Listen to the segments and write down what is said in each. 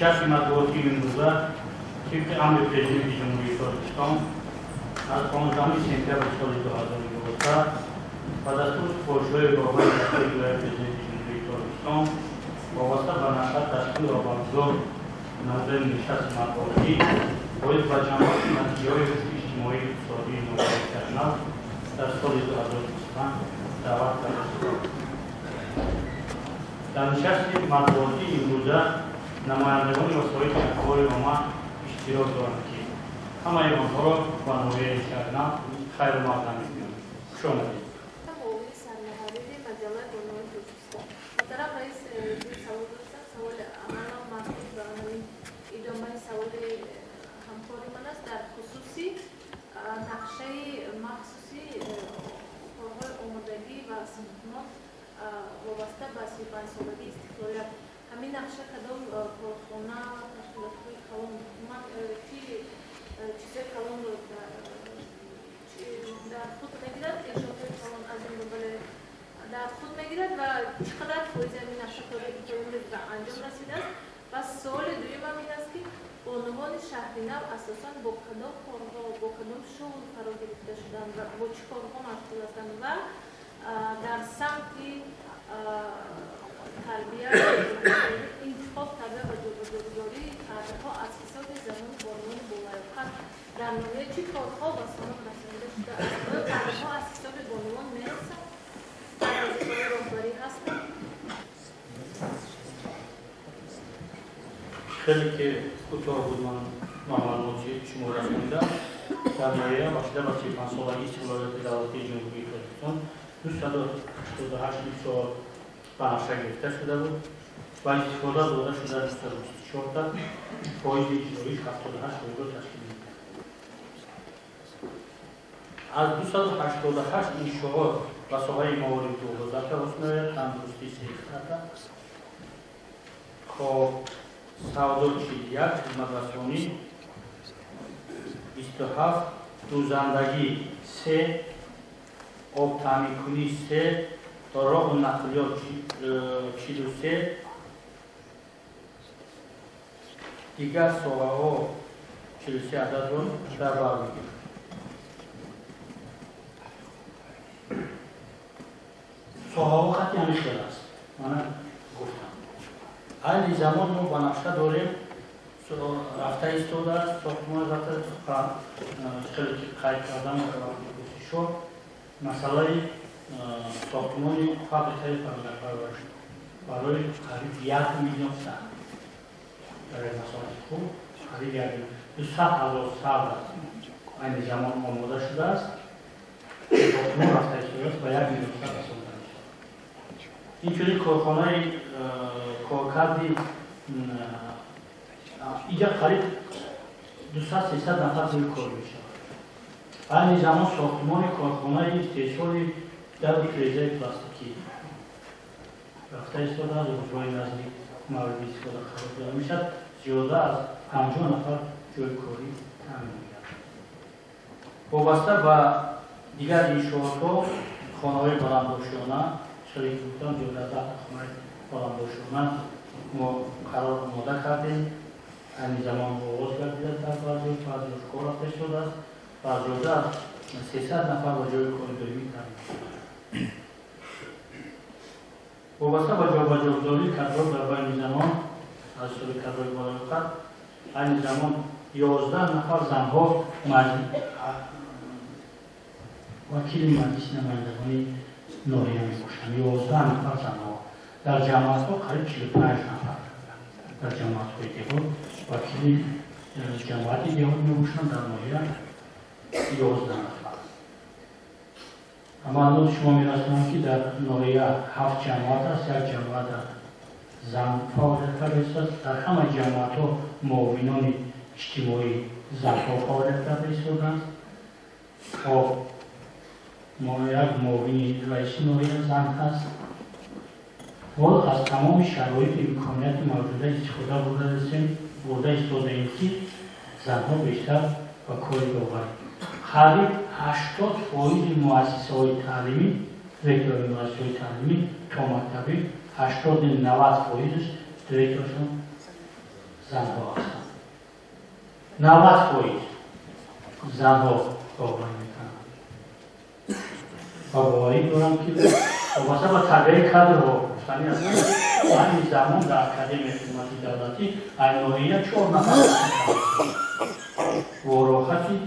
нишасти матбуотӣ имрӯза тибқи амри президенти ҷумҳурии Тоҷикистон аз 15 сентябри соли 2012 ба дастури сифоришҳои роҳбари дастури иҷроии президенти ҷумҳурии Тоҷикистон вобаста ба нашр дастури обамзор намудани нишасти матбуотӣ бояд ба ҷамъоварӣ натиҷаҳои рушди иҷтимоии иқтисодии ноҳияи Кашмир дар соли 2025 даъват карда шуд. дар нишасти матбуотӣ имрӯза намояндагони васоили ахбори омма иштирок доранд ки ҳамаи онҳоро ба ноҳияи Кашмир хайрумақдам мекунанд. хуш омадед. нақшаи махсуси корҳои омодагӣ ва синхронот вобаста ба 35 солаги истиқлолият ҳамин нақша кадом корхона ташкилотҳои калон чӣ чизои калонро дар худ мегирад иншоотҳои калон аз ин бобале дар худ мегирад ва чӣ қадар фоизи ҳамин нақша кори имрӯз ба анҷом расидааст. ва суоли дуюмам ин аст ки бонувони шаҳри нав асосан бо кадом корҳо бо кадом шуғл қарор гирифта шуданд ва бо чӣ корҳо машғул ҳастанд ва дар самти тарбия интихоб тарбия ва ҷойгузории кадрҳо аз ҳисоби занон бонувони болаёбқад дар ноҳия чӣ корҳо ба сомон расонида шудааст? оё кадрҳо аз ҳисоби бонувон мерасанд? дар вазифаи роҳбарӣ ҳастанд? خیلی که کوتاه بود من معلوماتی شما را خوندم. در نهایت باشده با 35 سالگی استقلال دولتی جمهوری تاجیکستان 288 سال بنفشه گرفته شده بود و استفاده داده شده از 224 تا فایز اجرایی 78 روزگار تشکیل می‌دهد. از 288 انشاءات و ساحه موارد وزارت حسن تندرستی صحت خب سودا چیلیت خدمترسانی 27 دوزندگی 3 آب تامین کنی 3 راه و نقلیات 43 دیگر ساحه ها 43 عدد رو در بر میگیرد. ساحه ها خطی همیشه است. من گفتم علی زمان ما بنفشه داریم رفته ایستاده است ساختمان رفته خیلی قید کردن شد مسئله ساختمان فابریکه پرورش برای قریب 1 میلیون سر برای مسائل خوب قریب 200,000 سر این زمان آماده شده است ساختمان رفته ایستاده است و 1 میلیون سر رسانده میشه. اینجوری کارخانه کارکردی اینجا قریب 200-300 نفر روی کار میشود. این زمان ساختمان کارخانه استحصال دو فریزر پلاستیکی رفته ایستاده از روزهای نزدیک مورد استفاده قرار داده میشد. زیاده از 50 نفر جای کاری تامین می‌گردد. وابسته به دیگر انشاءات‌ها خانه‌های بلندباشانه شریک بودن زیاده از 10 خانه بلندباشانه ما قرار آماده کردیم. این زمان آغاز گردیده در بعضی کار رفته شده است و زیاده از 300 نفر با جای کار دائمی تامین شده. وابسته به جابجاگذاری کادرها در بین زنان از سوی کادرهای بالایقت این زمان 11 نفر زنها وکیل مجلس نمایندگان ناحیه میباشند. 11 نفر زنها در جماعت‌ها قریب 45 نفر در جماعت‌های دیگر وکیل جماعت دیگر میباشند. در ناحیه 11 نفر. اما الان شما می‌رسونم که در ناحیه 7 جماعت است. یک جماعت زن فعالیت کرده است. در همه جماعت‌ها معاونان اجتماعی زنها فعالیت کرده است. خب ما یک معاون رئیس ناحیه زن هست. حال از تمام شرایط امکانیت موجوده استفاده برده ایستاده‌ایم که زنها بیشتر و کاری ببرند. قریب 80% مؤسسه‌های تعلیمی، دیکتاتوری مؤسسه‌های تعلیمی تا مکتبی 80-90% دیکتاتورشون زنها هستند. 90% زنها کارخانه میکنند. و باوری دارم که واسه با تغییر کادرها گفتنی است. همین زمان در اکادمی حکومتی دولتی اینویه 4 نفر وراحتی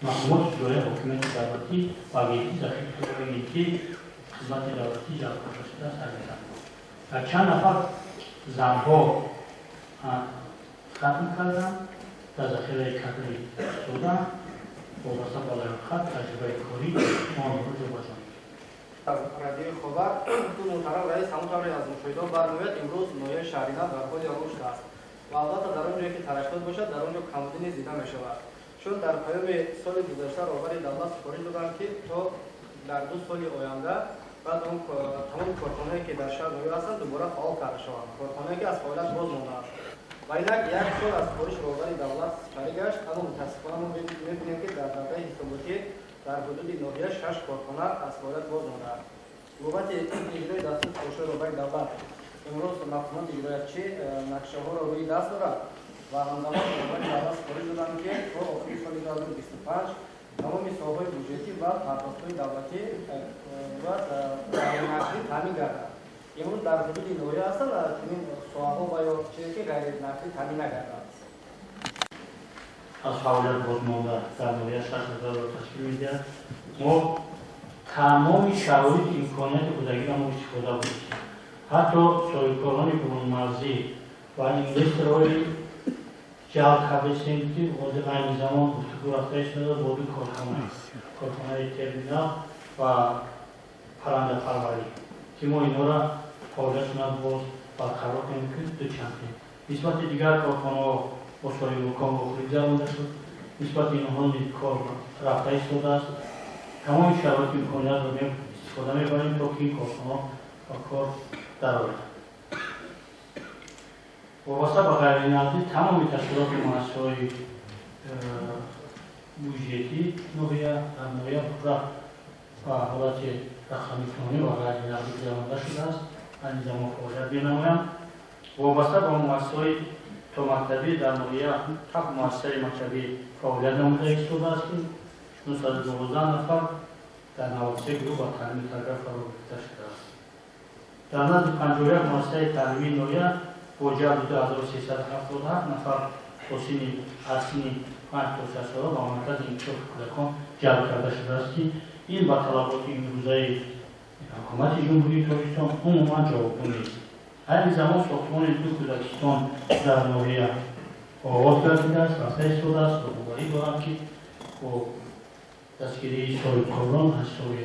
محمود دوره حکومت دولتی و ویدی ذخیره خدمت دولتی جلب شده است. و چند نفر زنها ختم کردن در ذخیره کادری شدن وابسته با لیاقت تجربه کاری آن رو جابجا رادیو خبر تو محترم رئیس همونطور از مشاهده برمیاد امروز نویه شهرینا در حال رشد است و البته در اونجایی که ترشح باشد در اونجا کمبودی زیاده می شود چون در پایان سال گذشته رهبر دولت سپارش دادند که تا در 2 سال آینده بعد اون تمام کارخانه‌ای که در شهر نویه هستند دوباره فعال کرده شوند کارخانه‌ای که از فعالیت باز مانده است و اینک 1 سال از سپارش رهبر دولت سپری گشت اما متاسفانه ما می‌بینیم که در دفعه حساباتی در حدود نویه 6 کارخانه از فعالیت باز مانده است بابت اجرای دستور سپارش رهبر دولت امروز مفهوم اجرایچی نقشه‌ها را روی دست دارد و همزمان رهبر دولت سپارش دادند که تا آخر سال 2025 تمام ساحه‌های بودجه‌ای و پرداخت‌های دولتی و نقدی تامین گردد. امروز در حدود نویه هستند چنین ساحه‌ها و یا چیزی که غیر نقدی تامین نگردد. از فعالیت بازمانده در نویه 6,000 را تشکیل می‌دهد. ما تمام شرایط امکانیت کودکی را استفاده بودیم. حتی صاحبکاران برون‌مرزی و انگلیس را جلب کرده استیم که واضح این زمان گفتگو رفتهش ندارد با دو کارخانه ترمینال و پرنده پروری که ما اینا را فعالیتشون را باز برقرار کنیم که دو چند کنیم. نسبت دیگر کارخانه‌ها با صاحب مکان با خرید زمانده شد. نسبت اینها کار رفته ایستاده است. تمام شرایط امکانیت را استفاده می‌بریم تا که این کارخانه‌ها با کار درآید. وابسته به غیر نقدی تمام تشکیلات مؤسسه‌های بودجه‌ای نویه در نویه و حالت رقم‌خوانی و غیر نقدی پیوسته شده است. این زمان فعالیت می‌نمایند. وابسته به مؤسسه‌های تا مکتبی در نویه 7 مؤسسه مکتبی فعالیت نموده ایستاده است که 912 نفر در 93 گروه با تعلیم تربیت فرا گرفته شده است. در نزد 51 مؤسسه تعلیمی نویه با جلب 2377 نفر از سن 5 تا 60 ساله با مرکز انکشاف کودکان جلب کرده شده است که این با طلبات امروزه حکومت جمهوری تاجیکستان عموما جوابگو نیست. همین زمان ساختمان دو کودکستان در ناحیه آغاز گردیده است و ایستاده است و باوری دارم که با دستگیری صاحبکاران از سوی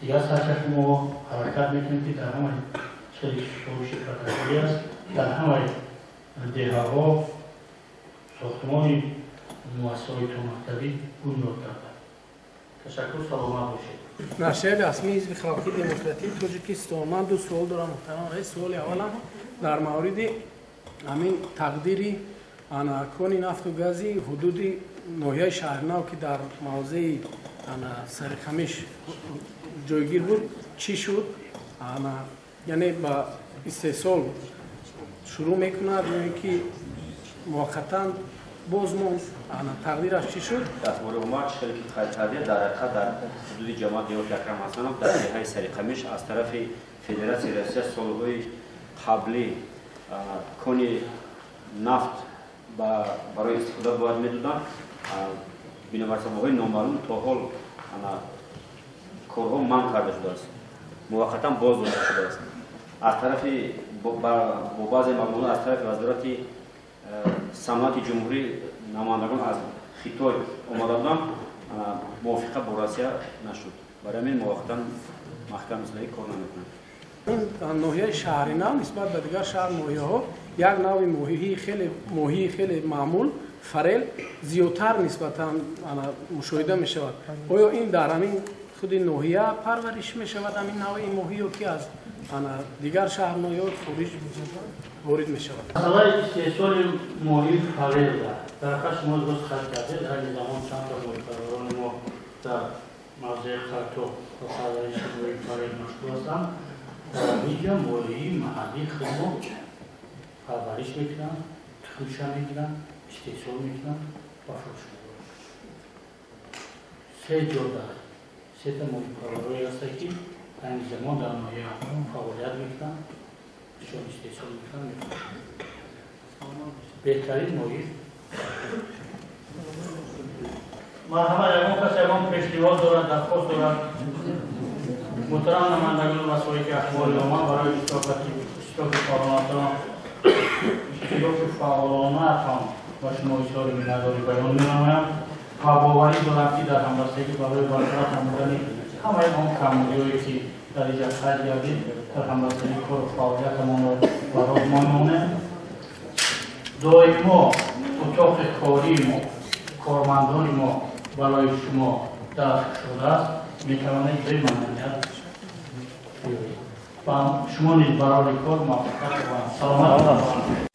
دیگر سرچشمه ما حرکت میکنیم که در همه خیلی فروش پرتشکلی است در همه دهه‌ها ساختمان مؤسسه‌های تا مکتبی بنیاد کرده. تشکر سلامت باشید. ناشر رسمی حزب خلقی دموکراتیک تاجیکستان من دو سوال دارم محترم رئیس. سوال اولم در مورد همین تقدیری اناکون نفت و گازی حدود ناحیه شهرنو که در موضع سرخمیش جایگیر بود چی شد؟ یعنی با استحصال شروع میکند یا که موقتا بازمون تقدیرش چی شد؟ دستمال ما شرکت تقدیر در حقیقت در حدود جماعت دیوت اکرم حسنов در دهه سرخمیش از طرف فدراسیون روسیه سالهای قبلی کنی نفت برای استفاده باید میدادند بنابر سببهای نامعلوم تا حال کارها منع کرده شده است موقتا باز داده شده است از طرف با بعضی معلومات از طرف وزارت صنعت جمهوری نمایندگان از خطای آمده بودند موافقه با روسیه نشد برای همین موقتا محکم اصلاحی کار نمیکنند. این ناحیه شهرنو نسبت به دیگر شهر ناحیه‌ها یک نوع ماهی خیلی معمول فرل زیادتر نسبتا مشاهده می شود. آیا این در همین خود ناحیه پرورش می شود همین نوع ماهی که از دیگر شهر ناحیه خارج وارد می شود؟ مسئله استحصال ماهی فرل در واقع شما درست خط کردید. در این زمان چند تا ماهی‌پروران ما در موضع خط و پرورش ماهی فرل مشغول هستند. در اینجا ماهی محلی خیلی پرورش میکنن، پولشان میگیرن، استحصال میکنن و فروش میکنن. سه جور داره. سه تا موضوع کاربری هست که این زمان در نوعی فعالیت میکنن، شون استحصال میکنن. بهترین نوعی مرحبا اگه کسی اگه پیشنهاد دارد، درخواست دارد، محترم نمایندگان وسایل اخباری ما برای اشتراک فعالانه‌تان با شما اظهار می‌نمایم بیان می‌نمایم و باوری دارم که در همبستگی برای برقرار نمودن همه آن کمبودی‌هایی که در اینجا خرج گردید در همبستگی کار و فعالیتمان را برای ما می‌ماند. دائما اتاق کاری ما، کارمندان ما برای شما دست شده است، می‌توانید بمانید و شما نیز برای کار موفقیت و سلامت باشید.